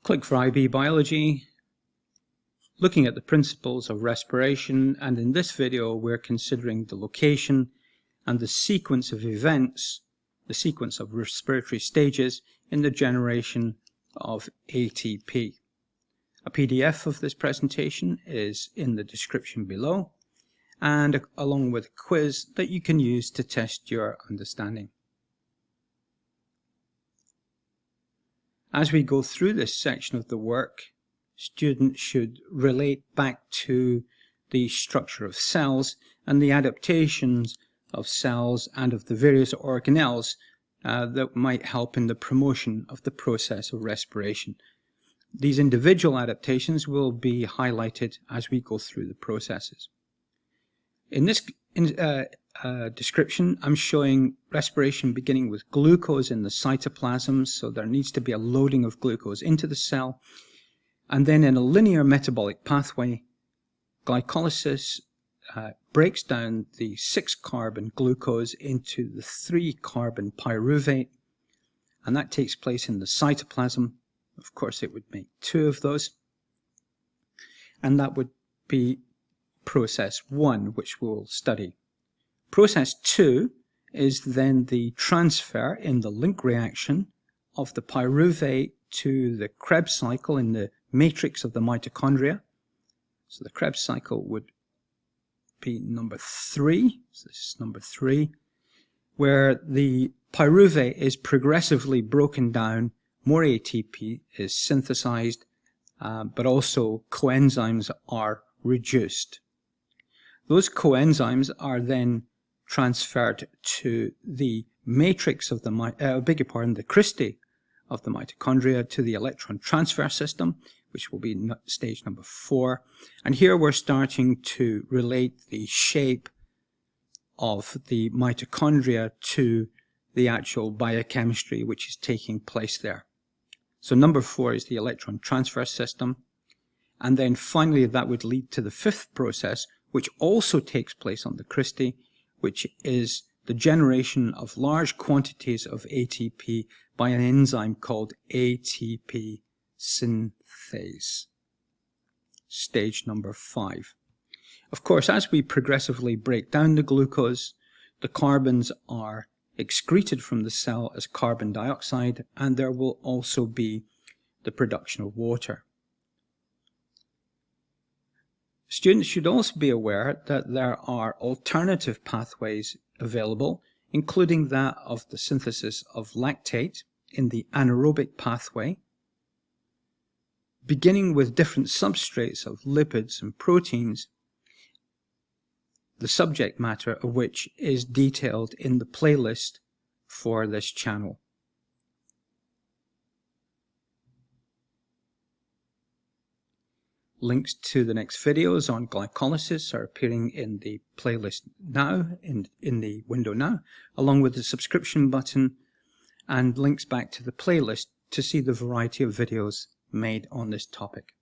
Click for IB Biology, looking at the principles of respiration, and in this video we're considering the location and the sequence of events, the sequence of respiratory stages in the generation of ATP. A PDF of this presentation is in the description below, and along with a quiz that you can use to test your understanding. As we go through this section of the work, students should relate back to the structure of cells and the adaptations of cells and of the various organelles that might help in the promotion of the process of respiration. These individual adaptations will be highlighted as we go through the processes. In this description, I'm showing respiration beginning with glucose in the cytoplasm, so there needs to be a loading of glucose into the cell. And then in a linear metabolic pathway, glycolysis breaks down the 6-carbon glucose into the 3-carbon pyruvate, and that takes place in the cytoplasm. Of course, it would make 2 of those, and that would be process 1, which we'll study. Process 2 is then the transfer in the link reaction of the pyruvate to the Krebs cycle in the matrix of the mitochondria. So the Krebs cycle would be number 3. So this is number 3, where the pyruvate is progressively broken down, more ATP is synthesized, but also coenzymes are reduced. Those coenzymes are then transferred to the matrix of the the cristae of the mitochondria, to the electron transfer system, which will be stage number 4. And here we're starting to relate the shape of the mitochondria to the actual biochemistry which is taking place there. So number 4 is the electron transfer system, and then finally that would lead to the 5th process, which also takes place on the cristae, which is the generation of large quantities of ATP by an enzyme called ATP synthase. Stage number 5. Of course, as we progressively break down the glucose, the carbons are excreted from the cell as carbon dioxide, and there will also be the production of water. Students should also be aware that there are alternative pathways available, including that of the synthesis of lactate in the anaerobic pathway, beginning with different substrates of lipids and proteins, the subject matter of which is detailed in the playlist for this channel. Links to the next videos on glycolysis are appearing in the playlist now, in the window now, along with the subscription button and links back to the playlist to see the variety of videos made on this topic.